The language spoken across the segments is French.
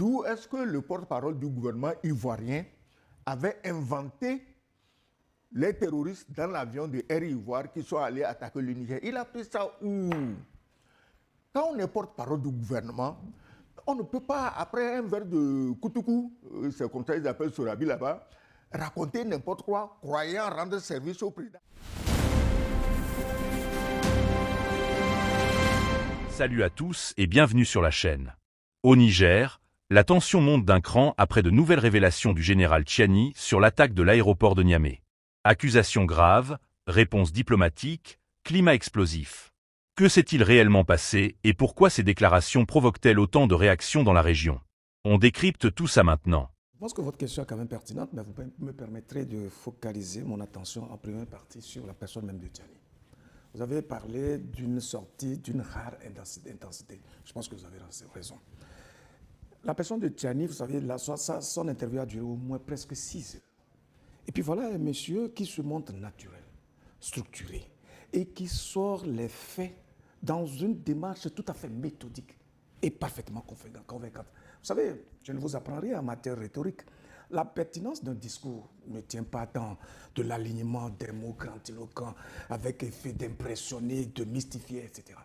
D'où est-ce que le porte-parole du gouvernement ivoirien avait inventé les terroristes dans l'avion de Air Ivoire qui sont allés attaquer le Niger? Il a pris ça où? Quand on est porte-parole du gouvernement, on ne peut pas, après un verre de koutoukou, c'est comme ça qu'ils appellent Sorabi là-bas, raconter n'importe quoi, croyant rendre service au président. Salut à tous et bienvenue sur la chaîne. Au Niger, la tension monte d'un cran après de nouvelles révélations du général Tchiani sur l'attaque de l'aéroport de Niamey. Accusations graves, réponses diplomatiques, climat explosif. Que s'est-il réellement passé et pourquoi ces déclarations provoquent-elles autant de réactions dans la région? On décrypte tout ça maintenant. Je pense que votre question est quand même pertinente, mais vous me permettrez de focaliser mon attention en première partie sur la personne même de Tchiani. Vous avez parlé d'une sortie d'une rare intensité. Je pense que vous avez raison. La personne de Tchiani, vous savez, son interview a duré au moins presque 6 heures. Et puis voilà un monsieur qui se montre naturel, structuré, et qui sort les faits dans une démarche tout à fait méthodique et parfaitement convaincante. Vous savez, je ne vous apprends rien en matière rhétorique. La pertinence d'un discours ne tient pas tant de l'alignement des mots grandiloquents avec effet d'impressionner, de mystifier, etc.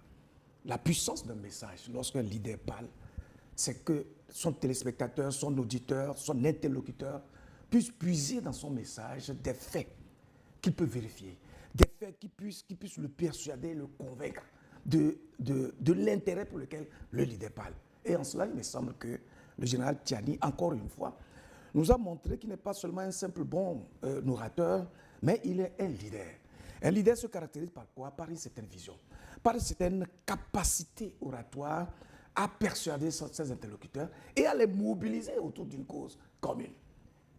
La puissance d'un message, lorsqu'un leader parle, c'est que son téléspectateur, son auditeur, son interlocuteur puisse puiser dans son message des faits qu'il peut vérifier, des faits qui puissent le persuader, le convaincre de l'intérêt pour lequel le leader parle. Et en cela, il me semble que le général Tchiani, encore une fois, nous a montré qu'il n'est pas seulement un simple bon orateur, mais il est un leader. Un leader se caractérise par quoi? Par une certaine vision, par une certaine capacité oratoire à persuader ses interlocuteurs et à les mobiliser autour d'une cause commune.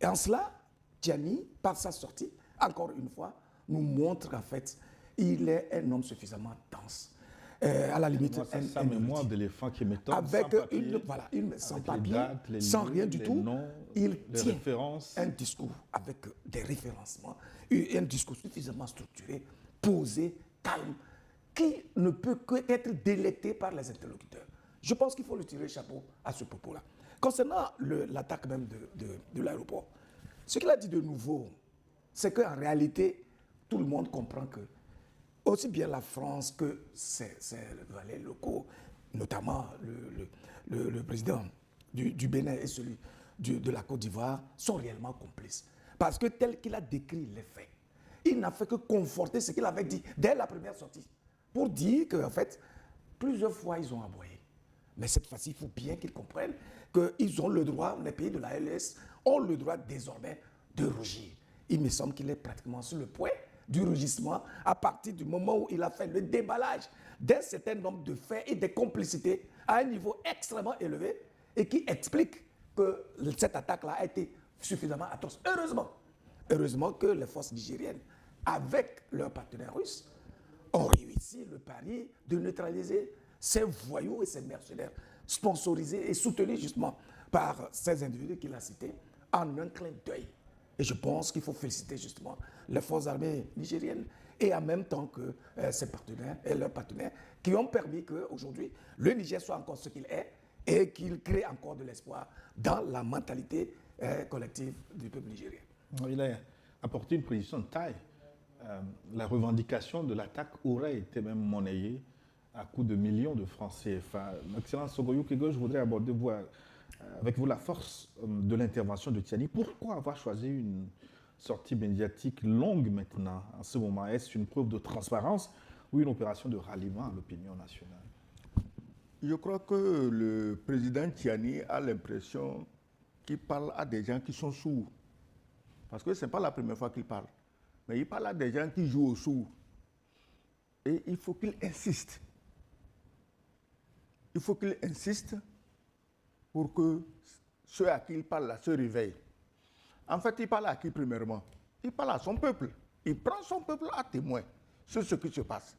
Et en cela, Tchiani, par sa sortie, encore une fois, nous montre qu'en fait, il est un homme suffisamment dense. À la limite, sa mémoire d'éléphant qui m'étonne, avec sans papier, sans papier, les sans lieux, rien du les tout, noms, il les tient références. un discours avec des référencements, un discours suffisamment structuré, posé, calme, qui ne peut qu'être délecté par les interlocuteurs. Je pense qu'il faut le tirer chapeau à ce propos-là. Concernant l'attaque même de l'aéroport, ce qu'il a dit de nouveau, c'est qu'en réalité, tout le monde comprend que aussi bien la France que ses valets locaux, notamment le président du Bénin et celui de la Côte d'Ivoire, sont réellement complices. Parce que tel qu'il a décrit les faits, il n'a fait que conforter ce qu'il avait dit dès la première sortie, pour dire qu'en fait, plusieurs fois, ils ont aboyé. Mais cette fois-ci, il faut bien qu'ils comprennent qu'ils ont le droit, les pays de la LS ont le droit désormais de rougir. Il me semble qu'il est pratiquement sur le point du rugissement à partir du moment où il a fait le déballage d'un certain nombre de faits et des complicités à un niveau extrêmement élevé et qui explique que cette attaque-là a été suffisamment atroce. Heureusement que les forces nigériennes, avec leurs partenaires russes, ont réussi le pari de neutraliser ces voyous et ces mercenaires sponsorisés et soutenus justement par ces individus qu'il a cités en un clin d'œil. Et je pense qu'il faut féliciter justement les forces armées nigériennes et en même temps que ses partenaires et leurs partenaires qui ont permis qu'aujourd'hui le Niger soit encore ce qu'il est et qu'il crée encore de l'espoir dans la mentalité collective du peuple nigérien. Il a apporté une précision de taille. La revendication de l'attaque aurait été même monnayée à coût de millions de francs CFA. Excellence Sogoyou Kego, je voudrais aborder avec vous la force de l'intervention de Tchiani. Pourquoi avoir choisi une sortie médiatique longue maintenant, en ce moment? Est-ce une preuve de transparence ou une opération de ralliement à l'opinion nationale? Je crois que le président Tchiani a l'impression qu'il parle à des gens qui sont sourds. Parce que ce n'est pas la première fois qu'il parle. Mais il parle à des gens qui jouent au sourd. Et il faut qu'il insiste. Il faut qu'il insiste pour que ceux à qui il parle là se réveillent. En fait, il parle à qui premièrement? Il parle à son peuple. Il prend son peuple à témoin sur ce qui se passe,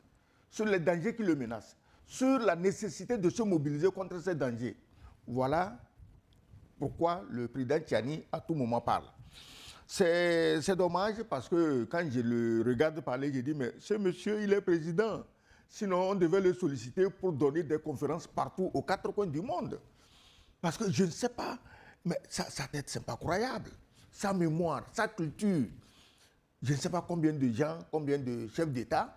sur les dangers qui le menacent, sur la nécessité de se mobiliser contre ces dangers. Voilà pourquoi le président Tchiani à tout moment parle. C'est dommage parce que quand je le regarde parler, je dis mais ce monsieur il est président. Sinon on devait le solliciter pour donner des conférences partout aux 4 coins du monde. Parce que je ne sais pas, mais sa tête, c'est pas croyable. Sa mémoire, sa culture. Je ne sais pas combien de gens, combien de chefs d'État.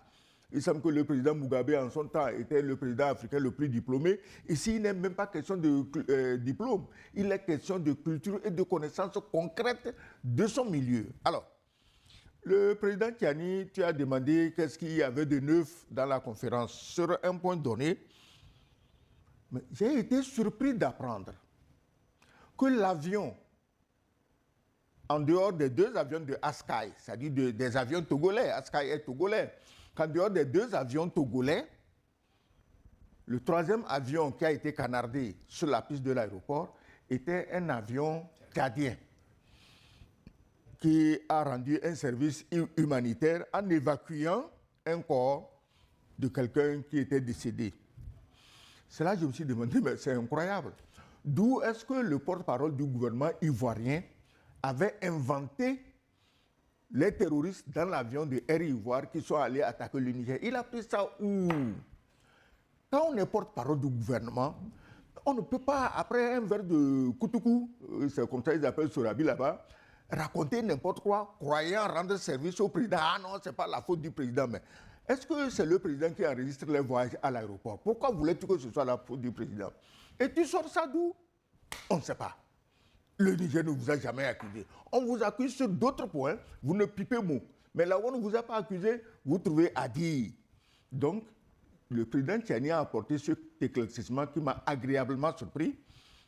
Il semble que le président Mugabe, en son temps, était le président africain le plus diplômé. Ici, il n'est même pas question de diplôme. Il est question de culture et de connaissances concrètes de son milieu. Alors, le président Tiani, tu as demandé qu'est-ce qu'il y avait de neuf dans la conférence. Sur un point donné, j'ai été surpris d'apprendre que l'avion, en dehors des deux avions de Askai, c'est-à-dire des avions togolais, Askai est togolais, qu'en dehors des deux avions togolais, le troisième avion qui a été canardé sur la piste de l'aéroport était un avion tchadien qui a rendu un service humanitaire en évacuant un corps de quelqu'un qui était décédé. C'est là que je me suis demandé, mais c'est incroyable. D'où est-ce que le porte-parole du gouvernement ivoirien avait inventé les terroristes dans l'avion de Air Ivoire qui sont allés attaquer le Niger? Il a pris ça où? Quand on est porte-parole du gouvernement, on ne peut pas, après un verre de koutoukou, c'est comme ça qu'ils appellent Sorabi là-bas, raconter n'importe quoi, croyant rendre service au président. Ah non, ce n'est pas la faute du président, mais est-ce que c'est le président qui enregistre les voyages à l'aéroport? Pourquoi voulais-tu que ce soit la faute du président? Et tu sors ça d'où? On ne sait pas. Le Niger ne vous a jamais accusé. On vous accuse sur d'autres points, vous ne pipez mot. Mais là où on ne vous a pas accusé, vous trouvez à dire. Donc, le président Tiani a apporté ce éclaircissement qui m'a agréablement surpris,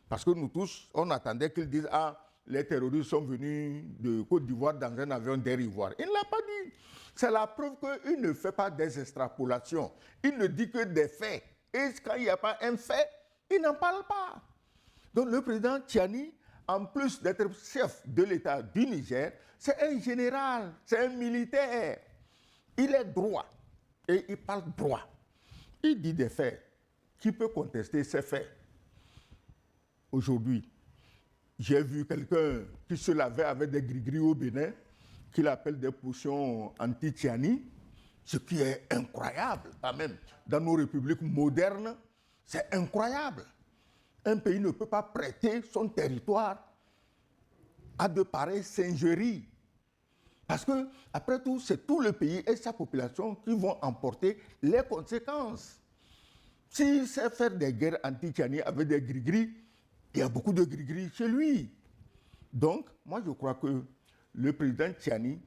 parce que nous tous, on attendait qu'ils disent « Ah, les terroristes sont venus de Côte d'Ivoire dans un avion d'Air Ivoire ». Il ne l'a pas dit. C'est la preuve qu'il ne fait pas des extrapolations. Il ne dit que des faits. Et quand il n'y a pas un fait, il n'en parle pas. Donc le président Tiani, en plus d'être chef de l'État du Niger, c'est un général, c'est un militaire. Il est droit et il parle droit. Il dit des faits. Qui peut contester ces faits? Aujourd'hui, j'ai vu quelqu'un qui se lavait avec des gris-gris au Bénin, qu'il appelle des potions anti-Tiani, ce qui est incroyable quand même. Dans nos républiques modernes, c'est incroyable. Un pays ne peut pas prêter son territoire à de pareilles singeries. Parce que, après tout, c'est tout le pays et sa population qui vont emporter les conséquences. S'il sait faire des guerres anti-Tiani avec des gris-gris, il y a beaucoup de gris-gris chez lui. Donc, moi je crois que le président Tiani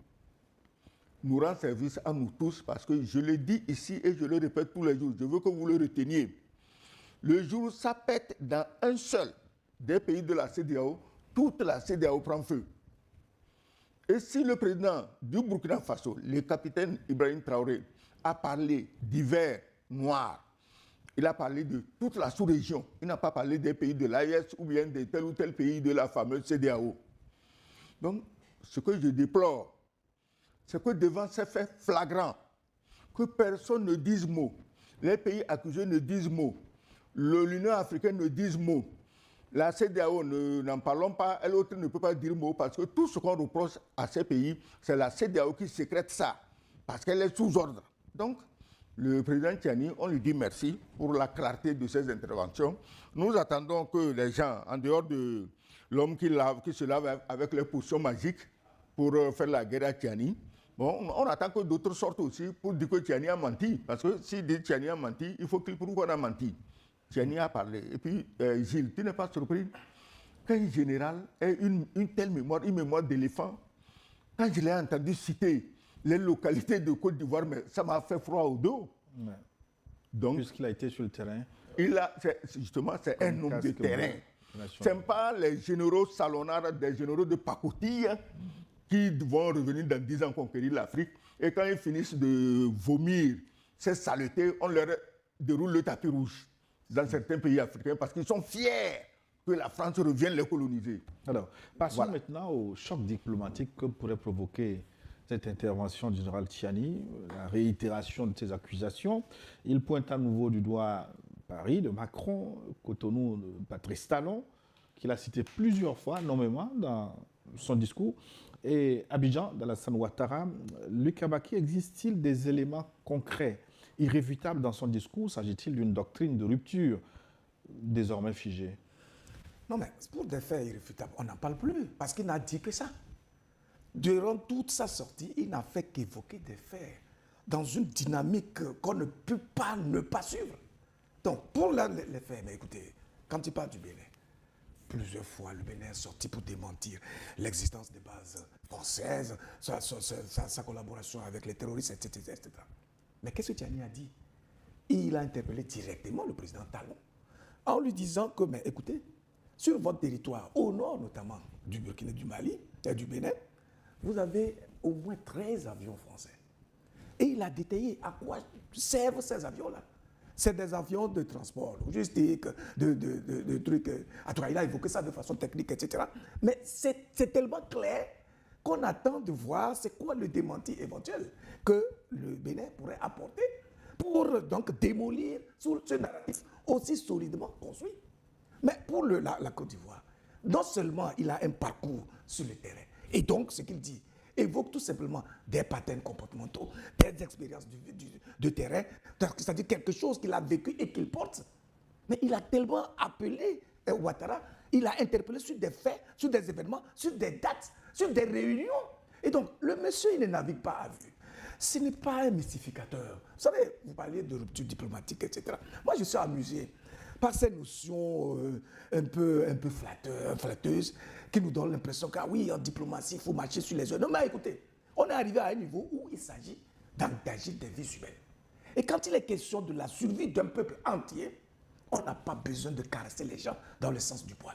nous rend service à nous tous parce que je le dis ici et je le répète tous les jours, je veux que vous le reteniez. Le jour où ça pète dans un seul des pays de la CEDEAO, toute la CEDEAO prend feu. Et si le président du Burkina Faso, le capitaine Ibrahim Traoré, a parlé d'hiver noir, il a parlé de toute la sous-région, il n'a pas parlé des pays de l'AES ou bien de tel ou tel pays de la fameuse CEDEAO. Donc, ce que je déplore, c'est que devant ces faits flagrants, que personne ne dise mot, les pays accusés ne disent mot, l'Union africaine ne dise mot, la CEDEAO, n'en parlons pas, elle autre ne peut pas dire mot, parce que tout ce qu'on reproche à ces pays, c'est la CEDEAO qui sécrète ça, parce qu'elle est sous ordre. Donc, le président Tiani, on lui dit merci pour la clarté de ses interventions. Nous attendons que les gens, en dehors de l'homme qui se lave avec les potions magiques pour faire la guerre à Tiani, bon, on attend que d'autres sortent aussi pour dire que Tiani a menti. Parce que s'il dit Tiani a menti, il faut qu'il prouve qu'on a menti. Tiani a parlé. Et puis, Gilles, tu n'es pas surpris qu'un général ait une telle mémoire, une mémoire d'éléphant. Quand je l'ai entendu citer les localités de Côte d'Ivoire, mais ça m'a fait froid au dos. Ouais. Donc, puisqu'il a été sur le terrain. Justement, c'est un homme de terrain. Ce n'est pas les généraux salonards, des généraux de pacotille qui vont revenir dans 10 ans conquérir l'Afrique. Et quand ils finissent de vomir ces saletés, on leur déroule le tapis rouge dans certains pays africains parce qu'ils sont fiers que la France revienne les coloniser. Alors, passons maintenant au choc diplomatique que pourrait provoquer cette intervention du général Tiani, la réitération de ses accusations. Il pointe à nouveau du doigt Paris, de Macron, Cotonou, de Patrice Talon, qu'il a cité plusieurs fois, nommément dans son discours, et Abidjan, d'Alassane Ouattara. Luc Abaki, existe-t-il des éléments concrets, irréfutables dans son discours? S'agit-il d'une doctrine de rupture désormais figée? Non, mais pour des faits irréfutables, on n'en parle plus, parce qu'il n'a dit que ça. Durant toute sa sortie, il n'a fait qu'évoquer des faits dans une dynamique qu'on ne peut pas ne pas suivre. Donc, pour les faits, mais écoutez, quand il parle du Bénin, plusieurs fois, le Bénin est sorti pour démentir l'existence des bases françaises, sa collaboration avec les terroristes, etc. etc. Mais qu'est-ce que Tiani a dit? Il a interpellé directement le président Talon en lui disant que, mais écoutez, sur votre territoire, au nord notamment du Burkina, du Mali et du Bénin, vous avez au moins 13 avions français. Et il a détaillé à quoi servent ces avions-là. C'est des avions de transport logistique, de trucs. En tout cas, il a évoqué ça de façon technique, etc. Mais c'est tellement clair qu'on attend de voir c'est quoi le démenti éventuel que le Bénin pourrait apporter pour donc démolir ce narratif aussi solidement construit. Mais pour la Côte d'Ivoire, non seulement il a un parcours sur le terrain, et donc ce qu'il dit évoque tout simplement des patterns comportementaux, des expériences de terrain, c'est-à-dire quelque chose qu'il a vécu et qu'il porte. Mais il a tellement appelé Ouattara, il a interpellé sur des faits, sur des événements, sur des dates, sur des réunions. Et donc, le monsieur, il ne navigue pas à vue. Ce n'est pas un mystificateur. Vous savez, vous parliez de rupture diplomatique, etc. Moi, je suis amusé par ces notions un peu flatteuses qui nous donnent l'impression que oui, en diplomatie, il faut marcher sur les œufs. Non, mais écoutez, on est arrivé à un niveau où il s'agit d'engager des vies humaines. Et quand il est question de la survie d'un peuple entier, on n'a pas besoin de caresser les gens dans le sens du poil.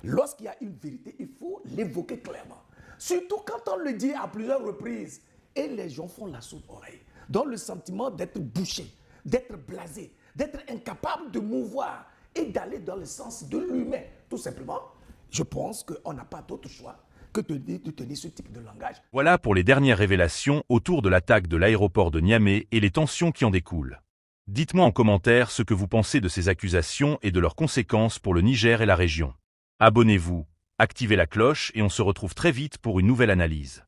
Lorsqu'il y a une vérité, il faut l'évoquer clairement. Surtout quand on le dit à plusieurs reprises. Et les gens font la sourde oreille, dans le sentiment d'être bouchés, d'être blasés, d'être incapables de mouvoir et d'aller dans le sens de l'humain. Tout simplement, je pense qu'on n'a pas d'autre choix que de tenir ce type de langage. Voilà pour les dernières révélations autour de l'attaque de l'aéroport de Niamey et les tensions qui en découlent. Dites-moi en commentaire ce que vous pensez de ces accusations et de leurs conséquences pour le Niger et la région. Abonnez-vous, activez la cloche et on se retrouve très vite pour une nouvelle analyse.